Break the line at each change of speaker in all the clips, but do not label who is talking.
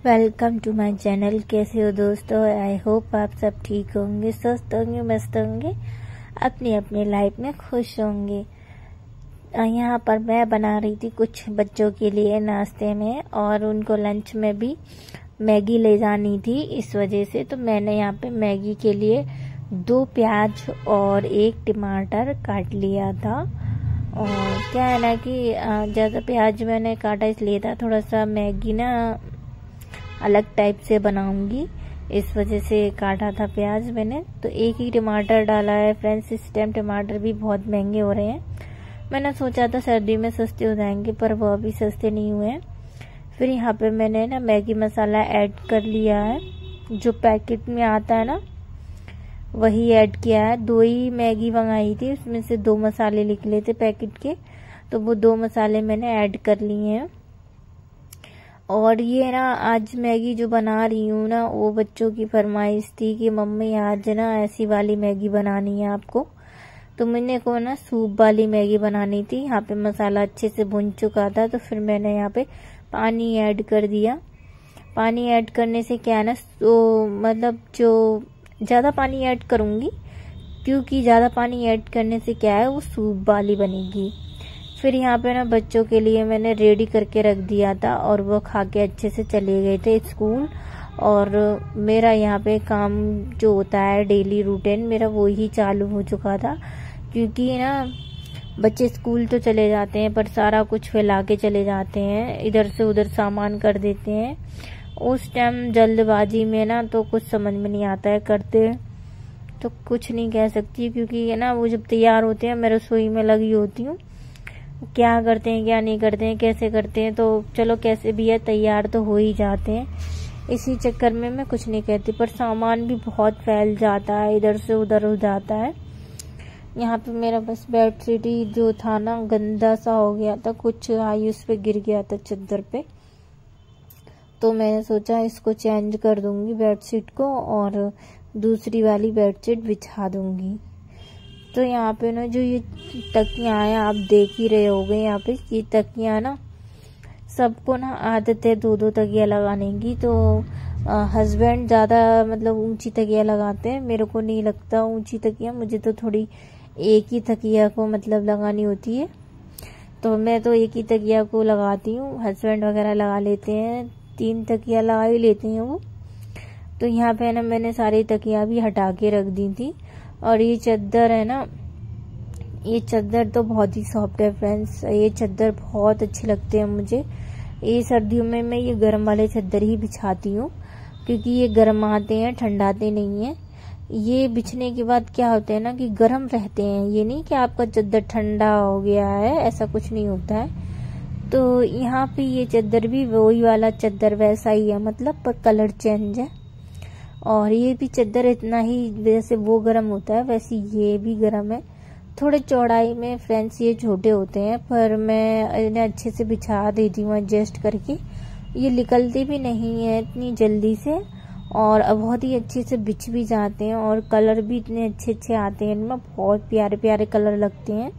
Welcome to my channel. कैसे हो दोस्तों? आई होप आप सब ठीक होंगे, स्वस्थ होंगे, मस्त होंगे, अपनी अपनी लाइफ में खुश होंगे। यहाँ पर मैं बना रही थी कुछ बच्चों के लिए नाश्ते में, और उनको लंच में भी मैगी ले जानी थी। इस वजह से तो मैंने यहाँ पे मैगी के लिए 2 प्याज और 1 टमाटर काट लिया था। और क्या है ना कि ज़्यादा प्याज मैंने काटा इसलिए था, थोड़ा सा मैगी ना अलग टाइप से बनाऊंगी, इस वजह से काटा था प्याज मैंने। तो 1 ही टमाटर डाला है फ्रेंड्स। इस टाइम टमाटर भी बहुत महंगे हो रहे हैं। मैंने सोचा था सर्दी में सस्ते हो जाएंगे, पर वो अभी सस्ते नहीं हुए हैं। फिर यहाँ पे मैंने ना मैगी मसाला ऐड कर लिया है, जो पैकेट में आता है ना वही ऐड किया है। 2 ही मैगी मंगाई थी, उसमें से 2 मसाले निकले थे पैकेट के, तो वो 2 मसाले मैंने ऐड कर लिए हैं। और ये ना आज मैगी जो बना रही हूँ ना, वो बच्चों की फरमाइश थी कि मम्मी आज ना ऐसी वाली मैगी बनानी है आपको। तो मैंने को ना सूप वाली मैगी बनानी थी। यहाँ पे मसाला अच्छे से भुन चुका था, तो फिर मैंने यहाँ पे पानी ऐड कर दिया। पानी ऐड करने से क्या है ना, तो मतलब जो ज़्यादा पानी ऐड करूँगी, क्योंकि ज़्यादा पानी ऐड करने से क्या है वो सूप वाली बनेगी। फिर यहाँ पे ना बच्चों के लिए मैंने रेडी करके रख दिया था, और वो खा के अच्छे से चले गए थे स्कूल। और मेरा यहाँ पे काम जो होता है डेली रूटीन मेरा वो ही चालू हो चुका था, क्योंकि ना बच्चे स्कूल तो चले जाते हैं पर सारा कुछ फैला के चले जाते हैं, इधर से उधर सामान कर देते हैं। उस टाइम जल्दबाजी में ना तो कुछ समझ में नहीं आता है, करते तो कुछ नहीं कह सकती, क्योंकि ना वो जब तैयार होते हैं मैं रसोई में लगी होती हूँ, क्या करते हैं क्या नहीं करते हैं कैसे करते हैं, तो चलो कैसे भी है तैयार तो हो ही जाते हैं। इसी चक्कर में मैं कुछ नहीं कहती, पर सामान भी बहुत फैल जाता है, इधर से उधर हो जाता है। यहाँ पे मेरा बस बेडशीट ही जो था ना गंदा सा हो गया था, कुछ आई उस पे गिर गया था चादर पे, तो मैंने सोचा इसको चेंज कर दूंगी बेडशीट को, और दूसरी वाली बेडशीट बिछा दूंगी। तो यहाँ पे ना जो ये तकियाँ हैं आप देख ही रहे होगे, यहाँ पे ये तकियाँ ना सबको ना आदत है 2-2 तकिया लगाने की। तो हस्बैंड ज़्यादा मतलब ऊंची तकिया लगाते हैं, मेरे को नहीं लगता ऊंची तकिया, मुझे तो थोड़ी एक ही तकिया को मतलब लगानी होती है, तो मैं तो एक ही तकिया को लगाती हूँ। हस्बैंड वगैरह लगा लेते हैं, 3 तकिया लगा ही लेते हैं वो। तो यहाँ पे ना मैंने सारी तकिया भी हटा के रख दी थी। और ये चादर है ना, ये चादर तो बहुत ही सॉफ्ट है फ्रेंड्स, ये चादर बहुत अच्छे लगते हैं मुझे। ये सर्दियों में मैं ये गर्म वाले चादर ही बिछाती हूँ, क्योंकि ये गर्म आते हैं, ठंडाते नहीं हैं। ये बिछने के बाद क्या होता है ना कि गर्म रहते हैं, ये नहीं कि आपका चादर ठंडा हो गया है, ऐसा कुछ नहीं होता है। तो यहाँ पे ये चादर भी वही वाला चादर वैसा ही है, मतलब पर कलर चेंज है। और ये भी चादर इतना ही जैसे वो गर्म होता है वैसे ये भी गर्म है। थोड़े चौड़ाई में फ्रेंड्स ये छोटे होते हैं, पर मैं इन्हें अच्छे से बिछा देती हूँ एडजस्ट करके। ये निकलते भी नहीं है इतनी जल्दी से, और बहुत ही अच्छे से बिछ भी जाते हैं, और कलर भी इतने अच्छे अच्छे आते हैं इनमें, बहुत प्यारे प्यारे कलर लगते हैं।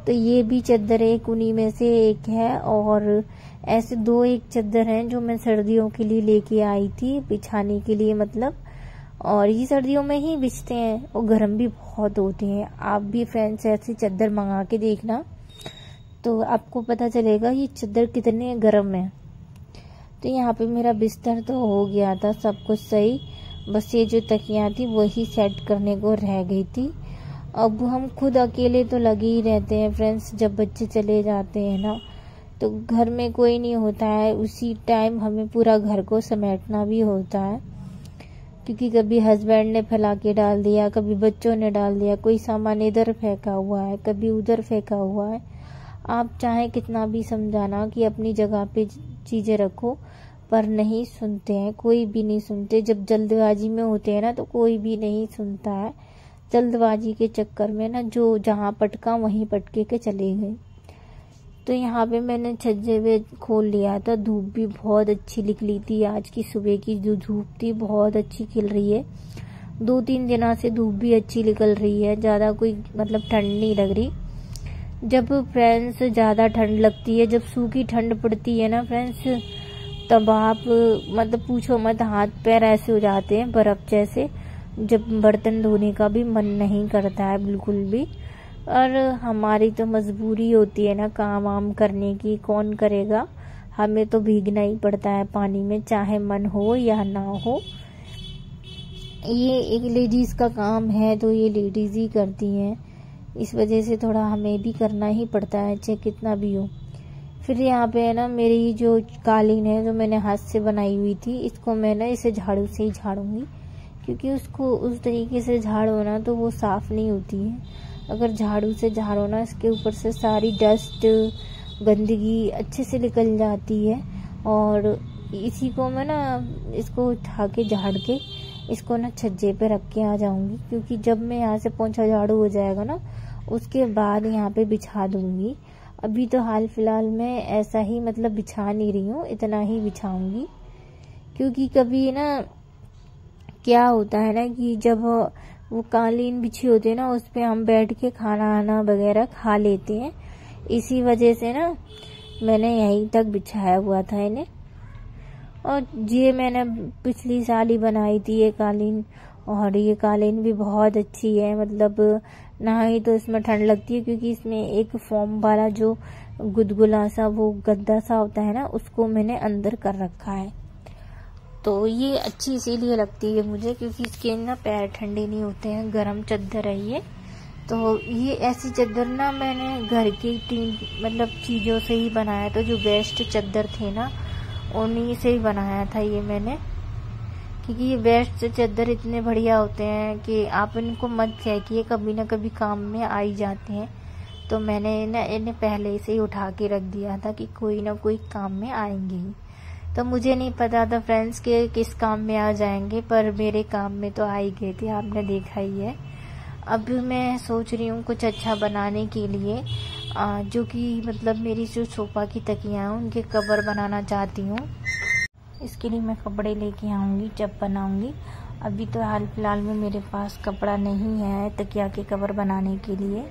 तो ये भी चादर एक उन्हीं में से एक है। और ऐसे 2 एक चादर हैं जो मैं सर्दियों के लिए लेके आई थी बिछाने के लिए, मतलब, और ये सर्दियों में ही बिछते हैं और गर्म भी बहुत होते हैं। आप भी फ्रेंड्स ऐसी चादर मंगा के देखना, तो आपको पता चलेगा ये चादर कितने गर्म है। तो यहाँ पे मेरा बिस्तर तो हो गया था सब कुछ सही, बस ये जो तकियाँ थी वही सेट करने को रह गई थी। अब हम खुद अकेले तो लगे ही रहते हैं फ्रेंड्स, जब बच्चे चले जाते हैं ना तो घर में कोई नहीं होता है, उसी टाइम हमें पूरा घर को समेटना भी होता है, क्योंकि कभी हस्बैंड ने फैला के डाल दिया, कभी बच्चों ने डाल दिया, कोई सामान इधर फेंका हुआ है, कभी उधर फेंका हुआ है। आप चाहे कितना भी समझाना कि अपनी जगह पे चीज़ें रखो, पर नहीं सुनते हैं, कोई भी नहीं सुनते। जब जल्दबाजी में होते हैं ना तो कोई भी नहीं सुनता है। जल्दबाजी के चक्कर में ना जो जहाँ पटका वहीं पटके के चले गए। तो यहाँ पे मैंने छज्जे पे खोल लिया था, धूप भी बहुत अच्छी निकली थी, आज की सुबह की जो धूप थी बहुत अच्छी खिल रही है। 2-3 दिनों से धूप भी अच्छी निकल रही है, ज़्यादा कोई मतलब ठंड नहीं लग रही। जब फ्रेंड्स ज़्यादा ठंड लगती है, जब सूखी ठंड पड़ती है ना फ्रेंड्स, तब आप मतलब पूछो मत, हाथ पैर ऐसे हो जाते हैं बर्फ जैसे, जब बर्तन धोने का भी मन नहीं करता है बिल्कुल भी। और हमारी तो मजबूरी होती है ना काम वाम करने की, कौन करेगा, हमें तो भीगना ही पड़ता है पानी में, चाहे मन हो या ना हो। ये एक लेडीज़ का काम है तो ये लेडीज़ ही करती हैं, इस वजह से थोड़ा हमें भी करना ही पड़ता है, चाहे कितना भी हो। फिर यहाँ पे है ना मेरी जो कालीन है जो मैंने हाथ से बनाई हुई थी, इसको मैं ना इसे झाड़ू से ही झाड़ूंगी, क्योंकि उसको उस तरीके से झाड़ो ना तो वो साफ़ नहीं होती है। अगर झाड़ू से झाड़ो ना, इसके ऊपर से सारी डस्ट गंदगी अच्छे से निकल जाती है। और इसी को मैं ना इसको उठा के झाड़ के इसको ना छज्जे पे रख के आ जाऊंगी, क्योंकि जब मैं यहाँ से पोंछा झाड़ू हो जाएगा ना उसके बाद यहाँ पे बिछा दूंगी। अभी तो हाल फिलहाल में ऐसा ही मतलब बिछा नहीं रही हूँ, इतना ही बिछाऊंगी, क्योंकि कभी ना क्या होता है ना कि जब वो कालीन बिछी होती है ना उस पे हम बैठ के खाना आना वगैरह खा लेते हैं, इसी वजह से ना मैंने यहीं तक बिछाया हुआ था इन्हें। और ये मैंने पिछली साल ही बनाई थी ये कालीन, और ये कालीन भी बहुत अच्छी है। मतलब ना ही तो इसमें ठंड लगती है, क्योंकि इसमें एक फोम वाला जो गुदगुला सा वो गद्दा सा होता है ना उसको मैंने अंदर कर रखा है। तो ये अच्छी इसीलिए लगती है मुझे, क्योंकि इसके ना पैर ठंडे नहीं होते हैं, गर्म चादर है ये। तो ये ऐसी चादर ना मैंने घर की मतलब चीज़ों से ही बनाया, तो जो वेस्ट चादर थे ना उन्हीं से ही बनाया था ये मैंने, क्योंकि ये वेस्ट चादर इतने बढ़िया होते हैं कि आप इनको मत फेंकिए, कभी ना कभी काम में आ ही जाते हैं। तो मैंने ना इन्हें पहले से ही उठा के रख दिया था कि कोई ना कोई काम में आएंगे ही। तो मुझे नहीं पता था फ्रेंड्स के किस काम में आ जाएंगे, पर मेरे काम में तो आ ही गए थे, आपने देखा ही है। अब मैं सोच रही हूँ कुछ अच्छा बनाने के लिए, जो कि मतलब मेरी जो सोफा की तकियाँ हैं उनके कवर बनाना चाहती हूँ। इसके लिए मैं कपड़े लेके आऊँगी जब बनाऊँगी। अभी तो हाल फिलहाल में मेरे पास कपड़ा नहीं है तकिया के कवर बनाने के लिए,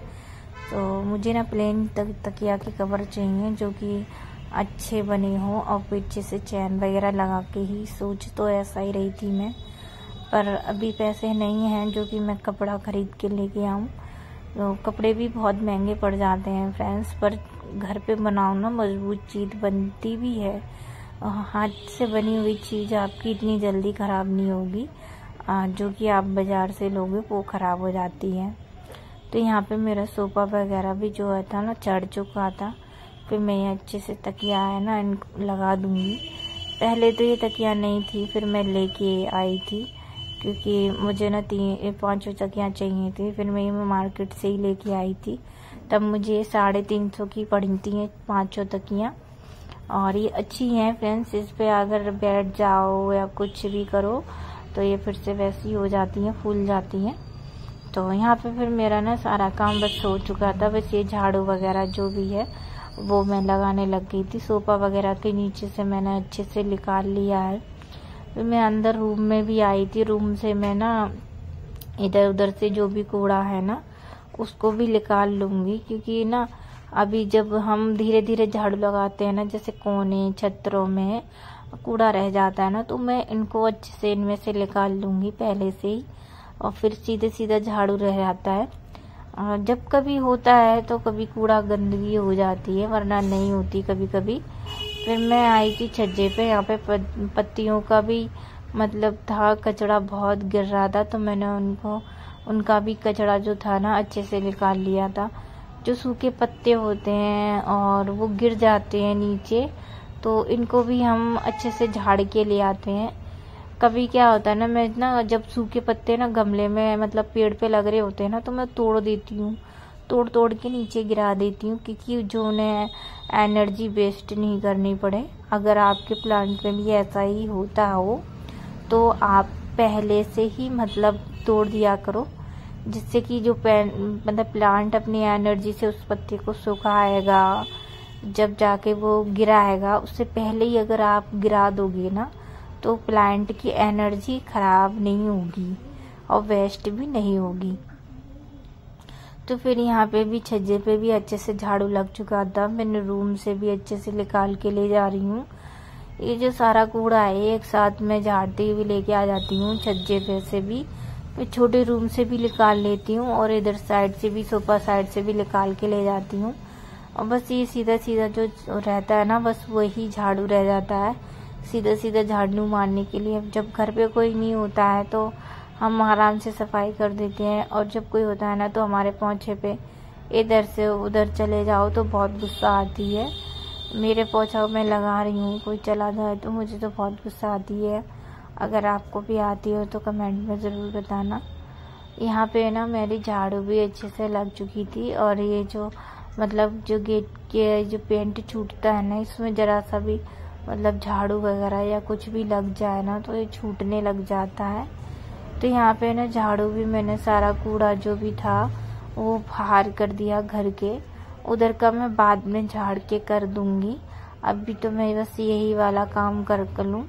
तो मुझे ना प्लेन तकिया के कवर चाहिए जो कि अच्छे बने हों, और पीछे से चैन वगैरह लगा के ही, सोच तो ऐसा ही रही थी मैं, पर अभी पैसे नहीं हैं जो कि मैं कपड़ा खरीद के लेके आऊँ। तो कपड़े भी बहुत महंगे पड़ जाते हैं फ्रेंड्स, पर घर पे बनाओ ना मजबूत चीज़ बनती भी है। हाथ से बनी हुई चीज़ आपकी इतनी जल्दी ख़राब नहीं होगी, जो कि आप बाज़ार से लोगे वो ख़राब हो जाती है। तो यहाँ पे मेरा सोफ़ा वगैरह भी जो है था ना चढ़ चुका था, फिर मैं ये अच्छे से तकिया है ना इनको लगा दूँगी। पहले तो ये तकिया नहीं थी, फिर मैं लेके आई थी, क्योंकि मुझे ना 5 तकियाँ चाहिए थी, फिर मैं मार्केट से ही लेके आई थी। तब मुझे 350 की पड़ी थी 5 तकियाँ, और ये अच्छी हैं फ्रेंड्स। इस पे अगर बैठ जाओ या कुछ भी करो तो ये फिर से वैसी हो जाती हैं, फूल जाती हैं। तो यहाँ पे फिर मेरा ना सारा काम बस हो चुका था, बस ये झाड़ू वगैरह जो भी है वो मैं लगाने लग गई थी। सोफ़ा वगैरह के नीचे से मैंने अच्छे से निकाल लिया है। फिर मैं अंदर रूम में भी आई थी, रूम से मैं ना इधर उधर से जो भी कूड़ा है ना उसको भी निकाल लूँगी, क्योंकि ना अभी जब हम धीरे धीरे झाड़ू लगाते हैं ना, जैसे कोने छत्रों में कूड़ा रह जाता है ना, तो मैं इनको अच्छे से इनमें से निकाल लूँगी पहले से ही, और फिर सीधे सीधा झाड़ू रह जाता है। जब कभी होता है तो कभी कूड़ा गंदगी हो जाती है, वरना नहीं होती कभी कभी। फिर मैं आई थी छज्जे पे, यहाँ पे पत्तियों का भी मतलब था, कचरा बहुत गिर रहा था, तो मैंने उनका भी कचरा जो था ना अच्छे से निकाल लिया था। जो सूखे पत्ते होते हैं और वो गिर जाते हैं नीचे, तो इनको भी हम अच्छे से झाड़ के ले आते हैं। कभी क्या होता है ना, मैं ना जब सूखे पत्ते ना गमले में मतलब पेड़ पे लग रहे होते हैं ना, तो मैं तोड़ देती हूँ, तोड़ के नीचे गिरा देती हूँ, क्योंकि जो उन्हें एनर्जी वेस्ट नहीं करनी पड़े। अगर आपके प्लांट में भी ऐसा ही होता हो तो आप पहले से ही मतलब तोड़ दिया करो, जिससे कि जो मतलब प्लांट अपनी एनर्जी से उस पत्ते को सुखाएगा, जब जाके वो गिराएगा उससे पहले ही अगर आप गिरा दोगे ना तो प्लांट की एनर्जी खराब नहीं होगी और वेस्ट भी नहीं होगी। तो फिर यहाँ पे भी छज्जे पे भी अच्छे से झाड़ू लग चुका था, मैंने रूम से भी अच्छे से निकाल के ले जा रही हूँ। ये जो सारा कूड़ा है एक साथ मैं झाड़ती हुई लेके आ जाती हूँ, छज्जे पे से भी, फिर छोटे रूम से भी निकाल लेती हूँ और इधर साइड से भी, सोफा साइड से भी निकाल के ले जाती हूँ। और बस ये सीधा सीधा जो रहता है ना, बस वही झाड़ू रह जाता है सीधा सीधा झाड़ू मारने के लिए। जब घर पे कोई नहीं होता है तो हम आराम से सफाई कर देते हैं, और जब कोई होता है ना तो हमारे पोंछे पे इधर से उधर चले जाओ तो बहुत गुस्सा आती है। मेरे पोंछा मैं लगा रही हूँ, कोई चला जाए तो मुझे तो बहुत गुस्सा आती है। अगर आपको भी आती हो तो कमेंट में ज़रूर बताना। यहाँ पे ना मेरी झाड़ू भी अच्छे से लग चुकी थी, और ये जो मतलब जो गेट के जो पेंट छूटता है ना, इसमें ज़रा सा भी मतलब झाड़ू वगैरह या कुछ भी लग जाए ना तो ये छूटने लग जाता है। तो यहाँ पे ना झाड़ू भी मैंने सारा कूड़ा जो भी था वो बाहर कर दिया घर के। उधर का मैं बाद में झाड़ के कर दूंगी, अभी तो मैं बस यही वाला काम कर लूँ।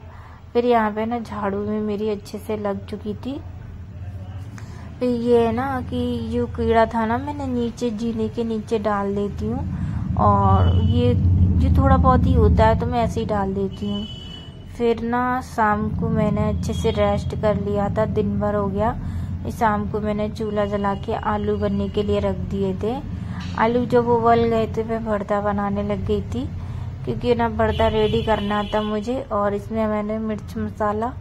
फिर यहाँ पे ना झाड़ू में मेरी अच्छे से लग चुकी थी। फिर ये ना कि जो कीड़ा था ना, मैंने नीचे जीने के नीचे डाल देती हूँ, और ये जो थोड़ा बहुत ही होता है तो मैं ऐसे ही डाल देती हूँ। फिर ना शाम को मैंने अच्छे से रेस्ट कर लिया था, दिन भर हो गया। शाम को मैंने चूल्हा जला के आलू बनने के लिए रख दिए थे। आलू जब उबल गए थे मैं भरता बनाने लग गई थी, क्योंकि ना भरता रेडी करना था मुझे। और इसमें मैंने मिर्च मसाला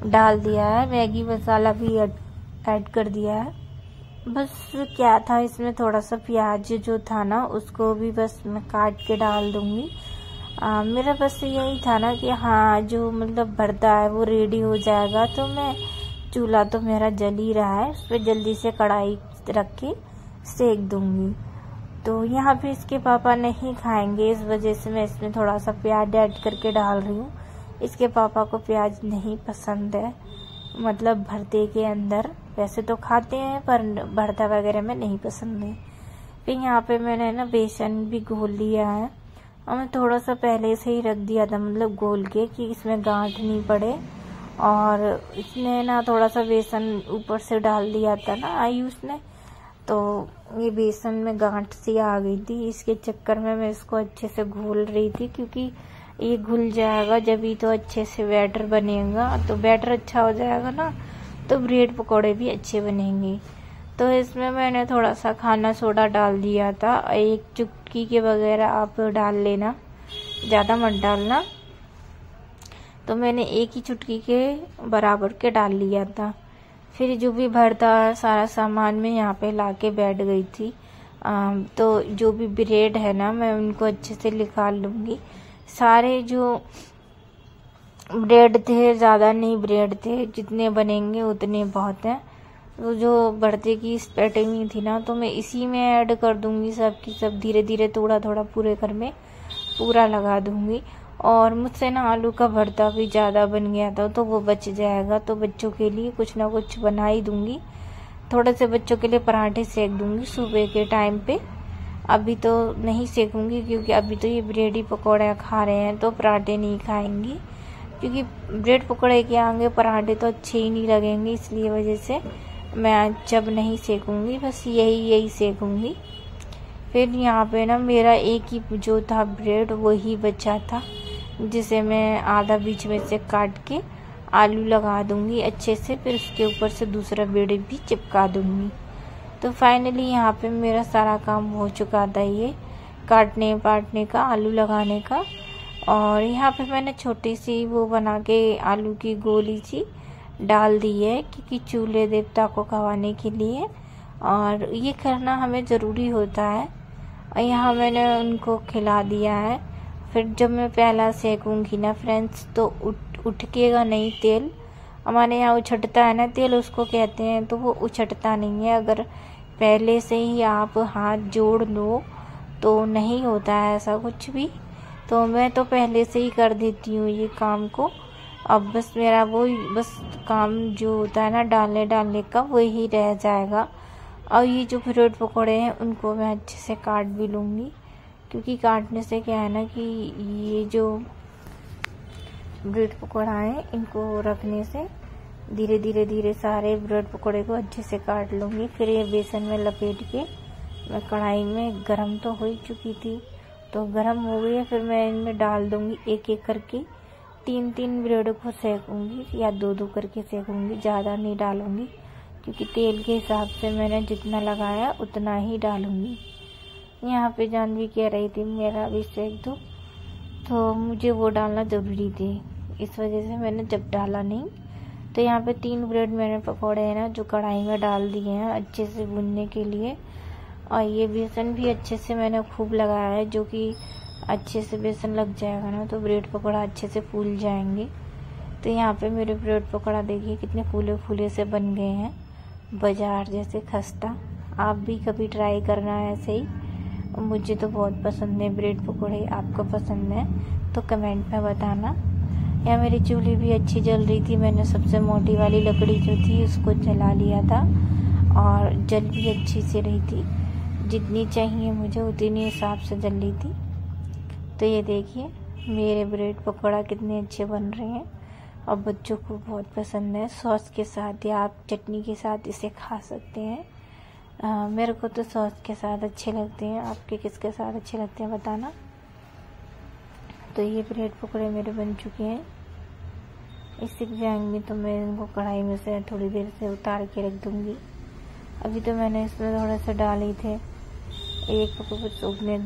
डाल दिया है, मैगी मसाला भी ऐड कर दिया है। बस क्या था, इसमें थोड़ा सा प्याज जो था ना उसको भी बस मैं काट के डाल दूंगी। मेरा बस यही था ना कि हाँ जो मतलब भरता है वो रेडी हो जाएगा, तो मैं चूल्हा तो मेरा जल ही रहा है, उस पर जल्दी से कढ़ाई रख के सेक दूंगी। तो यहाँ पे इसके पापा नहीं खाएंगे, इस वजह से मैं इसमें थोड़ा सा प्याज ऐड करके डाल रही हूँ। इसके पापा को प्याज नहीं पसंद है, मतलब भरते के अंदर। वैसे तो खाते हैं पर भरता वगैरह में नहीं पसंद है। फिर यहाँ पे मैंने ना बेसन भी घोल लिया है, और मैं थोड़ा सा पहले से ही रख दिया था, मतलब घोल के, कि इसमें गांठ नहीं पड़े। और इसने ना थोड़ा सा बेसन ऊपर से डाल दिया था ना आयुष ने, तो ये बेसन में गांठ सी आ गई थी। इसके चक्कर में मैं इसको अच्छे से घोल रही थी, क्योंकि ये घुल जाएगा जब ही तो अच्छे से बैटर बनेगा। तो बैटर अच्छा हो जाएगा ना तो ब्रेड पकौड़े भी अच्छे बनेंगे। तो इसमें मैंने थोड़ा सा खाना सोडा डाल दिया था, 1 चुटकी के वगैरह आप डाल लेना, ज़्यादा मत डालना। तो मैंने 1 ही चुटकी के बराबर के डाल लिया था। फिर जो भी भरता सारा सामान मैं यहाँ पे लाके बैठ गई थी। तो जो भी ब्रेड है ना मैं उनको अच्छे से निकाल लूँगी। सारे जो ब्रेड थे, ज़्यादा नहीं ब्रेड थे, जितने बनेंगे उतने बहुत हैं। तो जो भरते की स्पेटिंग थी ना तो मैं इसी में ऐड कर दूँगी, सब की सब धीरे धीरे थोड़ा थोड़ा पूरे कर में पूरा लगा दूँगी। और मुझसे ना आलू का भरता भी ज़्यादा बन गया था तो वो बच जाएगा, तो बच्चों के लिए कुछ ना कुछ बना ही दूँगी। थोड़े से बच्चों के लिए पराठे सेक दूँगी सुबह के टाइम पे। अभी तो नहीं सेकूँगी क्योंकि अभी तो ये ब्रेड ही पकौड़े खा रहे हैं, तो पराठे नहीं खाएंगी, क्योंकि ब्रेड पकौड़े के आगे पराठे तो अच्छे ही नहीं लगेंगे। इसलिए वजह से मैं जब नहीं सेकूँगी, बस यही सेकूँगी। फिर यहाँ पे ना मेरा एक ही जो था ब्रेड वही बचा था, जिसे मैं आधा बीच में से काट के आलू लगा दूँगी अच्छे से, फिर उसके ऊपर से दूसरा ब्रेड भी चिपका दूँगी। तो फाइनली यहाँ पे मेरा सारा काम हो चुका था, ये काटने पाटने का, आलू लगाने का। और यहाँ पे मैंने छोटी सी वो बना के आलू की गोली सी डाल दी है, क्योंकि चूल्हे देवता को खवाने के लिए, और ये करना हमें ज़रूरी होता है। और यहाँ मैंने उनको खिला दिया है। फिर जब मैं पहला सेकूँगी ना फ्रेंड्स, तो उठकेगा नहीं तेल। हमारे यहाँ उछटता है ना तेल, उसको कहते हैं, तो वो उछटता नहीं है। अगर पहले से ही आप हाथ जोड़ लो तो नहीं होता है ऐसा कुछ भी। तो मैं तो पहले से ही कर देती हूँ ये काम को। अब बस मेरा वो बस काम जो होता है ना डालने का वही रह जाएगा। और ये जो ब्रेड पकौड़े हैं उनको मैं अच्छे से काट भी लूँगी, क्योंकि काटने से क्या है ना कि ये जो ब्रेड पकौड़ा है इनको रखने से धीरे धीरे सारे ब्रेड पकौड़े को अच्छे से काट लूँगी। फिर ये बेसन में लपेट के मैं कढ़ाई में, गरम तो हो ही चुकी थी, तो गरम हो गई है, फिर मैं इनमें डाल दूँगी एक एक करके 3 ब्रेड को सेकूंगी या 2 करके सेकूंगी, ज़्यादा नहीं डालूंगी क्योंकि तेल के हिसाब से मैंने जितना लगाया उतना ही डालूंगी। यहाँ पे जानवी कह रही थी मेरा भी सेक दो, तो मुझे वो डालना ज़रूरी थी, इस वजह से मैंने जब डाला नहीं। तो यहाँ पे 3 ब्रेड मैंने पकौड़े हैं ना जो कढ़ाई में डाल दिए हैं अच्छे से भुनने के लिए। और ये बेसन भी अच्छे से मैंने खूब लगाया है, जो कि अच्छे से बेसन लग जाएगा ना तो ब्रेड पकौड़ा अच्छे से फूल जाएंगे। तो यहाँ पे मेरे ब्रेड पकौड़ा देखिए कितने फूले फूले से बन गए हैं, बाजार जैसे खस्ता। आप भी कभी ट्राई करना ऐसे ही। मुझे तो बहुत पसंद है ब्रेड पकौड़े, आपको पसंद है तो कमेंट में बताना। यहाँ मेरी चूल्ही भी अच्छी जल रही थी, मैंने सबसे मोटी वाली लकड़ी जो थी उसको जला लिया था और जल भी अच्छी से रही थी, जितनी चाहिए मुझे उतनी हिसाब से जल रही थी। तो ये देखिए मेरे ब्रेड पकौड़ा कितने अच्छे बन रहे हैं और बच्चों को बहुत पसंद है। सॉस के साथ या आप चटनी के साथ इसे खा सकते हैं। मेरे को तो सॉस के साथ अच्छे लगते हैं, आपके किसके साथ अच्छे लगते हैं बताना। तो ये ब्रेड पकौड़े मेरे बन चुके हैं, ये सिक जाएंगे तो मैं इनको कढ़ाई में से थोड़ी देर से उतार के रख दूँगी। अभी तो मैंने इसमें थोड़ा सा डाले थे, एक पकौड़े सूखने,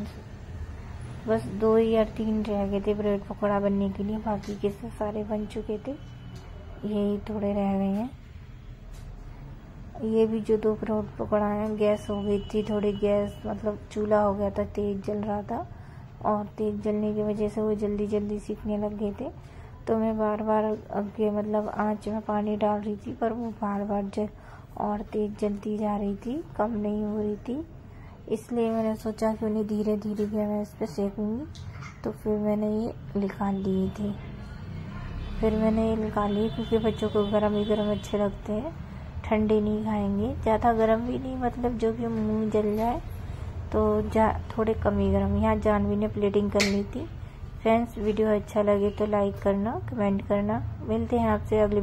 बस 2 या 3 रह गए थे ब्रेड पकौड़ा बनने के लिए, बाकी के सारे बन चुके थे, यही थोड़े रह गए हैं। ये भी जो 2 ब्रेड पकौड़ा है, गैस हो गई थी थोड़ी, गैस मतलब चूल्हा हो गया था, तेज़ जल रहा था और तेज़ जलने की वजह से वो जल्दी जल्दी सीखने लग गए थे। तो मैं बार बार आगे मतलब आँच में पानी डाल रही थी, पर वो बार बार और तेज़ जलती जा रही थी, कम नहीं हो रही थी। इसलिए मैंने सोचा कि उन्हें धीरे धीरे मैं इस पर सेकूँगी। तो फिर मैंने ये निकाल लिए थे, क्योंकि बच्चों को गर्म ही गर्म अच्छे लगते हैं, ठंडे नहीं खाएंगे, ज़्यादा गर्म भी नहीं, मतलब जो कि मुँह जल जाए तो थोड़े कम ही गर्म। यहाँ जानवी ने प्लेटिंग कर ली थी। फ्रेंड्स वीडियो अच्छा लगे तो लाइक करना, कमेंट करना। मिलते हैं आपसे अगले